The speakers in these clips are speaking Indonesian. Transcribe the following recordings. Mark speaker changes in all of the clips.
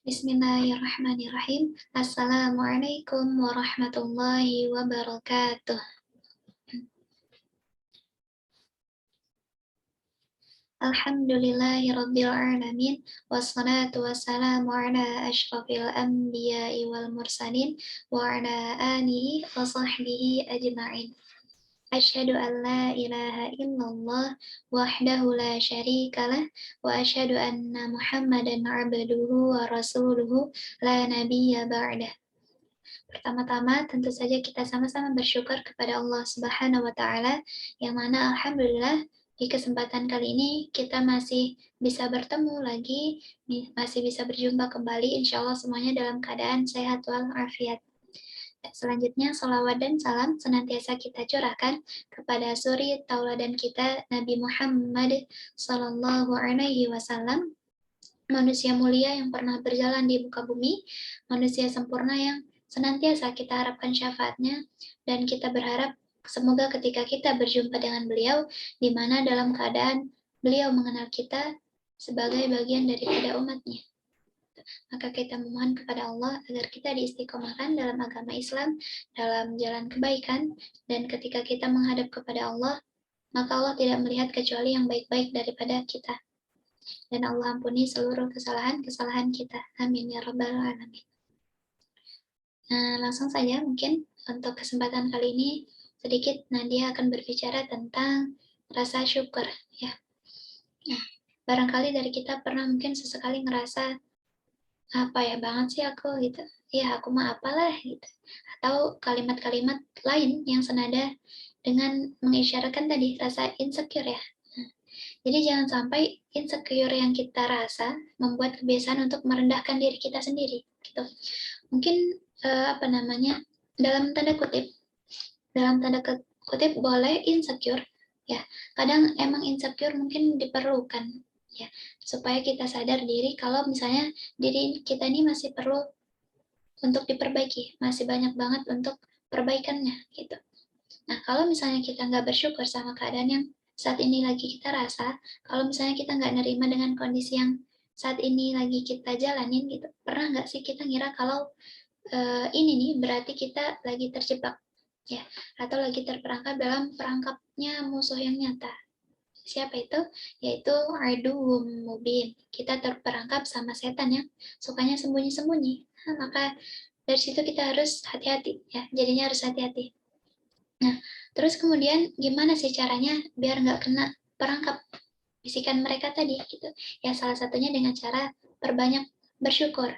Speaker 1: Bismillahirrahmanirrahim. Assalamualaikum warahmatullahi wabarakatuh. Alhamdulillahirabbil alamin wassalatu wassalamu ala asyrafil anbiya'i wal mursalin wa ala alihi wa sahbihi ajma'in. Asyhadu an la ilaha illallah wahdahu la syarikalah wa asyhadu anna Muhammadan abduhu wa rasuluhu la nabiyya ba'dah. Pertama-tama tentu saja kita sama-sama bersyukur kepada Allah Subhanahu wa taala yang mana alhamdulillah di kesempatan kali ini kita masih bisa bertemu lagi, masih bisa berjumpa kembali insyaallah semuanya dalam keadaan sehat walafiat. Selanjutnya, salawat dan salam senantiasa kita curahkan kepada suri tauladan kita Nabi Muhammad Sallallahu Alaihi Wasallam, manusia mulia yang pernah berjalan di muka bumi, manusia sempurna yang senantiasa kita harapkan syafaatnya, dan kita berharap semoga ketika kita berjumpa dengan beliau, di mana dalam keadaan beliau mengenal kita sebagai bagian daripada umatnya. Maka kita memohon kepada Allah agar kita diistiqomahkan dalam agama Islam, dalam jalan kebaikan, dan ketika kita menghadap kepada Allah, maka Allah tidak melihat kecuali yang baik-baik daripada kita. Dan Allah ampuni seluruh kesalahan-kesalahan kita. Amin ya rabbal alamin. Nah, langsung saja mungkin untuk kesempatan kali ini sedikit Nadia akan berbicara tentang rasa syukur ya. Nah, barangkali dari kita pernah mungkin sesekali ngerasa apa ya banget sih aku gitu. Ya, aku mah apalah gitu. Atau kalimat-kalimat lain yang senada dengan mengisyaratkan tadi rasa insecure ya. Jadi jangan sampai insecure yang kita rasa membuat kebiasaan untuk merendahkan diri kita sendiri gitu. Mungkin apa namanya? Dalam tanda kutip boleh insecure ya. Kadang emang insecure mungkin diperlukan ya, supaya kita sadar diri kalau misalnya diri kita ini masih perlu untuk diperbaiki, masih banyak banget untuk perbaikannya gitu. Nah, kalau misalnya kita nggak bersyukur sama keadaan yang saat ini lagi kita rasa, kalau misalnya kita nggak nerima dengan kondisi yang saat ini lagi kita jalanin gitu, pernah nggak sih kita ngira kalau ini nih berarti kita lagi terjebak ya, atau lagi terperangkap dalam perangkapnya musuh yang nyata. Siapa itu? Yaitu aduwwum mubin. Kita terperangkap sama setan yang sukanya sembunyi-sembunyi. Nah, maka dari situ kita harus hati-hati ya. Jadinya harus hati-hati. Nah, terus kemudian gimana sih caranya biar nggak kena perangkap bisikan mereka tadi gitu. Ya salah satunya dengan cara perbanyak bersyukur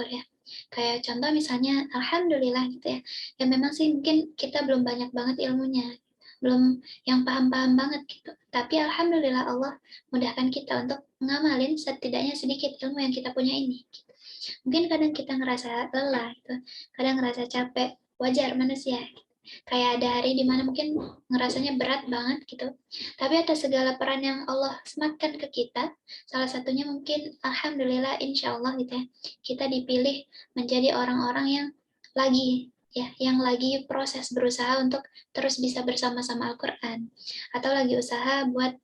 Speaker 1: ya. Kayak contoh misalnya alhamdulillah gitu ya. Ya memang sih mungkin kita belum banyak banget ilmunya, belum yang paham-paham banget gitu. Tapi alhamdulillah Allah mudahkan kita untuk ngamalin setidaknya sedikit ilmu yang kita punya ini. Gitu. Mungkin kadang kita ngerasa lelah gitu, kadang ngerasa capek, wajar manusia. Gitu. Kayak ada hari dimana mungkin ngerasanya berat banget gitu. Tapi atas segala peran yang Allah sematkan ke kita, salah satunya mungkin alhamdulillah insya Allah gitu ya, kita dipilih menjadi orang-orang yang lagi proses berusaha untuk terus bisa bersama-sama Al-Quran, atau lagi usaha buat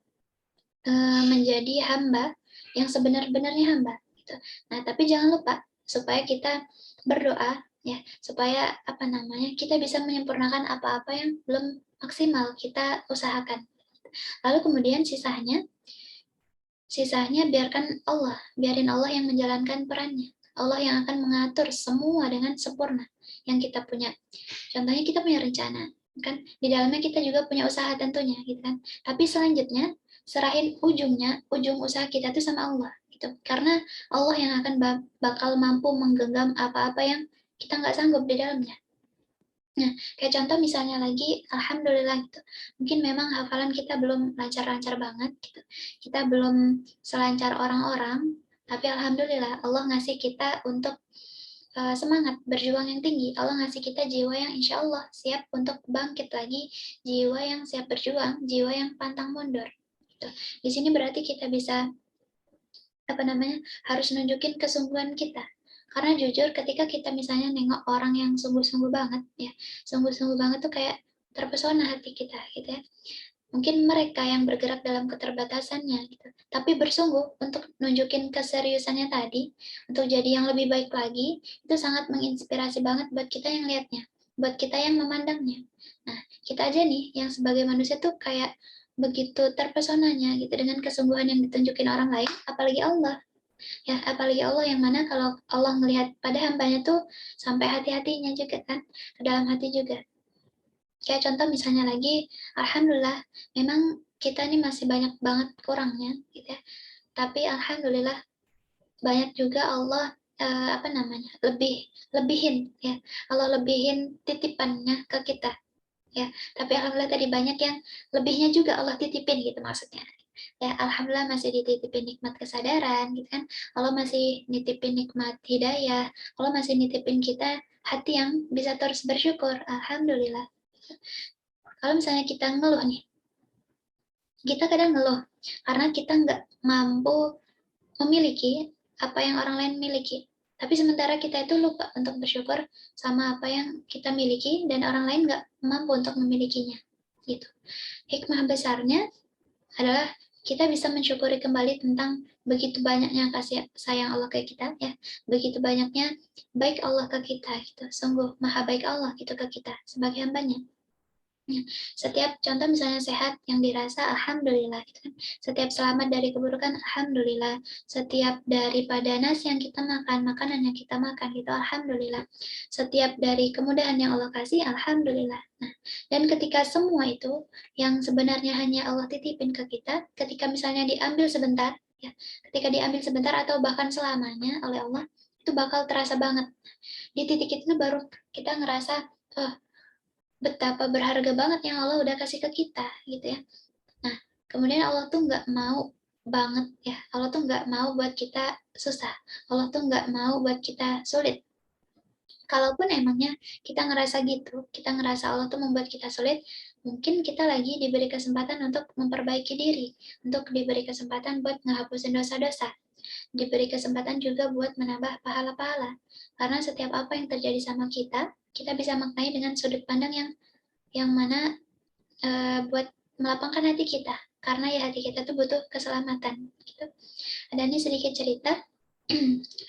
Speaker 1: menjadi hamba yang sebenar-benarnya hamba gitu. Nah, tapi jangan lupa supaya kita berdoa ya, supaya apa namanya? Kita bisa menyempurnakan apa-apa yang belum maksimal kita usahakan. Lalu kemudian sisanya biarin Allah yang menjalankan perannya. Allah yang akan mengatur semua dengan sempurna yang kita punya. Contohnya kita punya rencana, kan? Di dalamnya kita juga punya usaha tentunya, gitu kan? Tapi selanjutnya serahin ujung usaha kita itu sama Allah, gitu. Karena Allah yang akan bakal mampu menggenggam apa-apa yang kita nggak sanggup di dalamnya. Nah, kayak contoh misalnya lagi, alhamdulillah gitu. Mungkin memang hafalan kita belum lancar-lancar banget gitu. Kita belum selancar orang-orang, tapi alhamdulillah Allah ngasih kita untuk semangat berjuang yang tinggi. Allah ngasih kita jiwa yang insya Allah siap untuk bangkit lagi, jiwa yang siap berjuang, jiwa yang pantang mundur. Gitu. Di sini berarti kita bisa harus nunjukin kesungguhan kita. Karena jujur ketika kita misalnya nengok orang yang sungguh-sungguh banget ya, sungguh-sungguh banget tuh kayak terpesona hati kita gitu ya. Mungkin mereka yang bergerak dalam keterbatasannya, gitu. Tapi bersungguh untuk nunjukin keseriusannya tadi, untuk jadi yang lebih baik lagi, itu sangat menginspirasi banget buat kita yang lihatnya, buat kita yang memandangnya. Nah, kita aja nih yang sebagai manusia tuh kayak begitu terpesonanya gitu dengan kesungguhan yang ditunjukin orang lain, apalagi Allah. Ya, apalagi Allah yang mana kalau Allah melihat pada hambanya tuh sampai hati-hatinya juga kan, ke dalam hati juga. Kayak contoh misalnya lagi, alhamdulillah, memang kita ini masih banyak banget kurangnya, gitu ya. Tapi alhamdulillah banyak juga Allah apa namanya lebihin ya, Allah lebihin titipannya ke kita ya. Tapi alhamdulillah tadi banyak yang lebihnya juga Allah titipin gitu maksudnya. Ya alhamdulillah masih dititipin nikmat kesadaran gitu kan. Allah masih nitipin nikmat hidayah. Allah masih nitipin kita hati yang bisa terus bersyukur. Alhamdulillah. Kalau misalnya kita ngeluh nih, kita kadang ngeluh karena kita nggak mampu memiliki apa yang orang lain miliki. Tapi sementara kita itu lupa untuk bersyukur sama apa yang kita miliki dan orang lain nggak mampu untuk memilikinya. Gitu. Hikmah besarnya adalah kita bisa mensyukuri kembali tentang begitu banyaknya kasih sayang Allah ke kita ya, begitu banyaknya baik Allah ke kita gitu. Sungguh maha baik Allah gitu ke kita sebagai hambanya. Setiap contoh misalnya sehat yang dirasa alhamdulillah gitu kan. Setiap selamat dari keburukan alhamdulillah. Setiap daripada nasi yang kita makan, makanan yang kita makan gitu alhamdulillah. Setiap dari kemudahan yang Allah kasih alhamdulillah. Nah, dan ketika semua itu yang sebenarnya hanya Allah titipin ke kita, ketika misalnya diambil sebentar ya, ketika diambil sebentar atau bahkan selamanya oleh Allah, itu bakal terasa banget. Di titik itu baru kita ngerasa, oh, betapa berharga banget yang Allah udah kasih ke kita gitu ya. Nah, kemudian Allah tuh nggak mau banget ya, Allah tuh nggak mau buat kita susah, Allah tuh nggak mau buat kita sulit. Kalaupun emangnya kita ngerasa gitu, kita ngerasa Allah tuh membuat kita sulit, mungkin kita lagi diberi kesempatan untuk memperbaiki diri, untuk diberi kesempatan buat ngehapusin dosa-dosa, diberi kesempatan juga buat menambah pahala-pahala. Karena setiap apa yang terjadi sama kita bisa maknai dengan sudut pandang yang mana buat melapangkan hati kita, karena ya hati kita tuh butuh keselamatan gitu. Ada nih sedikit cerita.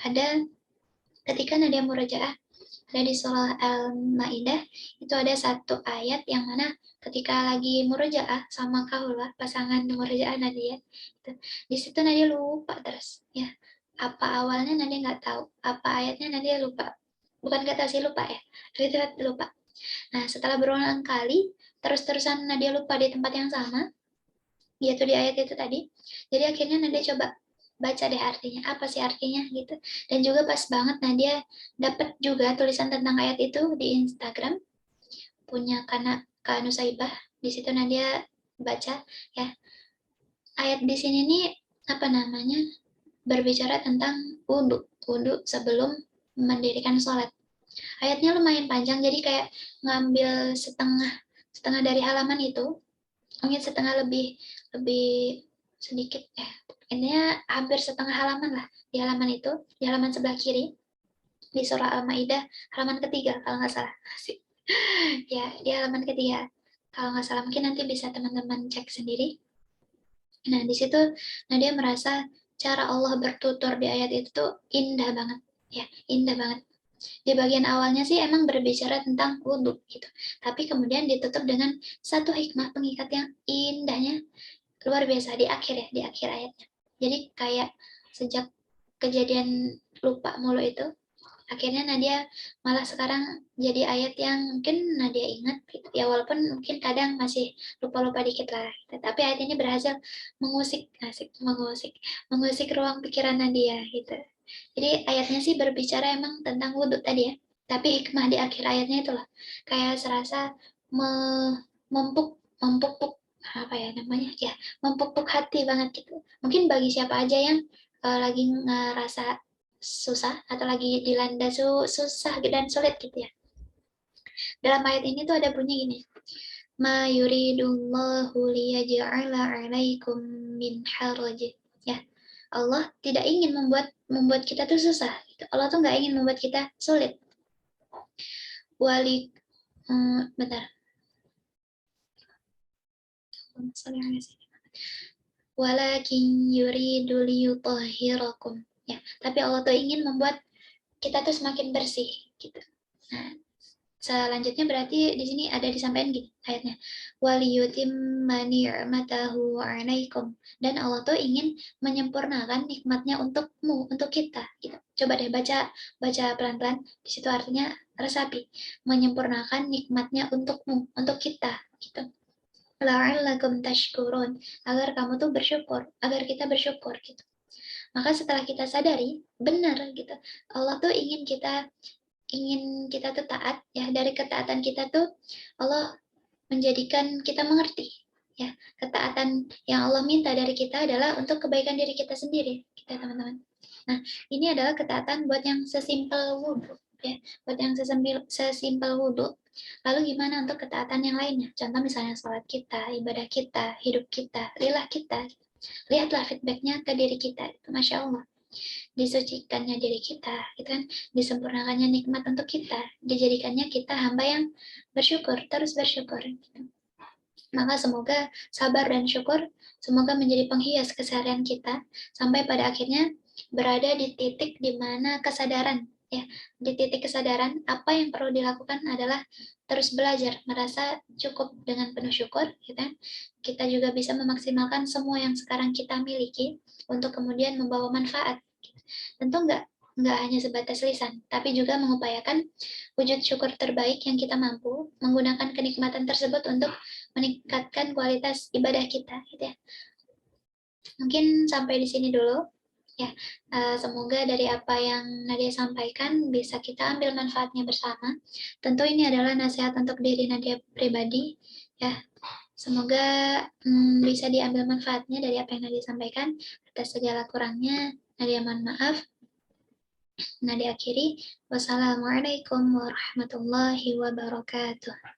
Speaker 1: Ada ketika Nadia Murojaah, ada di surah Al-Maidah, itu ada satu ayat yang mana ketika lagi murojaah sama Kahula, pasangan murojaah Nadia, gitu. Di situ Nadia lupa terus ya, apa awalnya Nadia nggak tahu, apa ayatnya Nadia lupa, bukan nggak tahu sih, lupa ya, itu lupa. Nah, setelah berulang kali, terus-terusan Nadia lupa di tempat yang sama, yaitu di ayat itu tadi. Jadi akhirnya Nadia coba baca deh artinya, apa sih artinya gitu. Dan juga pas banget Nadia dapat juga tulisan tentang ayat itu di Instagram, punya Kak Nusaibah. Di situ Nadia baca ya, ayat di sini nih apa namanya, berbicara tentang wudhu sebelum mendirikan sholat. Ayatnya lumayan panjang, jadi kayak ngambil setengah setengah dari halaman itu, mungkin setengah lebih lebih sedikit ya. Intinya hampir setengah halaman lah di halaman itu, di halaman sebelah kiri di surah Al-Maidah halaman ketiga kalau nggak salah. Asik. Ya, di halaman ketiga. Kalau nggak salah mungkin nanti bisa teman-teman cek sendiri. Nah, di situ Nadia merasa cara Allah bertutur di ayat itu tuh indah banget. Ya, indah banget. Di bagian awalnya sih emang berbicara tentang wudhu gitu. Tapi kemudian ditutup dengan satu hikmah pengikat yang indahnya luar biasa di akhir ya, di akhir ayatnya. Jadi kayak sejak kejadian lupa mulu itu, akhirnya Nadia malah sekarang jadi ayat yang mungkin Nadia ingat gitu. Ya walaupun mungkin kadang masih lupa-lupa dikit lah gitu. Tapi ayat ini berhasil mengusik ruang pikiran Nadia gitu. Jadi ayatnya sih berbicara emang tentang wudhu tadi ya, tapi hikmah di akhir ayatnya itulah kayak serasa mempupuk apa ya namanya ya, mempupuk hati banget gitu. Mungkin bagi siapa aja yang lagi ngerasa susah atau lagi dilanda susah dan sulit gitu ya. Dalam ayat ini tuh ada bunyi gini, ma yuridullahu liyaj'ala 'alaikum min haraj. Ya, Allah tidak ingin membuat kita tuh susah. Gitu. Allah tuh nggak ingin membuat kita sulit. Bentar. Allahumma shalli ala sayyidina walakin yuridu liyutahhirakum. Ya, tapi Allah tuh ingin membuat kita tuh semakin bersih gitu. Nah, selanjutnya berarti di sini ada disampaikan gini ayatnya. Waliyutimma ni'matahu 'alaikum. Dan Allah tuh ingin menyempurnakan nikmatnya untukmu, untuk kita gitu. Coba deh baca pelan-pelan. Di situ artinya resapi. Menyempurnakan nikmatnya untukmu, untuk kita gitu. La'allakum tashkurun, agar kamu tuh bersyukur, agar kita bersyukur gitu. Maka setelah kita sadari benar gitu, Allah tuh ingin kita tuh taat ya. Dari ketaatan kita tuh Allah menjadikan kita mengerti ya. Ketaatan yang Allah minta dari kita adalah untuk kebaikan diri kita sendiri kita teman-teman. Nah, ini adalah ketaatan buat yang sesimpel wudhu ya, buat yang sesimpel wudhu. Lalu gimana untuk ketaatan yang lainnya? Contoh misalnya sholat kita, ibadah kita, hidup kita, lillah kita. Lihatlah feedbacknya ke diri kita, itu Masya Allah. Disucikannya diri kita, gitu kan? Disempurnakannya nikmat untuk kita, dijadikannya kita hamba yang bersyukur, terus bersyukur. Gitu. Maka semoga sabar dan syukur, semoga menjadi penghias keseharian kita, sampai pada akhirnya berada di titik di mana kesadaran, ya, di titik kesadaran apa yang perlu dilakukan adalah terus belajar, merasa cukup dengan penuh syukur, gitu kan? Kita juga bisa memaksimalkan semua yang sekarang kita miliki untuk kemudian membawa manfaat. Tentu nggak hanya sebatas lisan, tapi juga mengupayakan wujud syukur terbaik yang kita mampu, menggunakan kenikmatan tersebut untuk meningkatkan kualitas ibadah kita, gitu ya. Mungkin sampai di sini dulu. Ya, semoga dari apa yang Nadia sampaikan bisa kita ambil manfaatnya bersama. Tentu ini adalah nasihat untuk diri Nadia pribadi. Ya, semoga bisa diambil manfaatnya dari apa yang Nadia sampaikan. Atas segala kurangnya, Nadia mohon maaf. Nah, diakhiri, wassalamualaikum warahmatullahi wabarakatuh.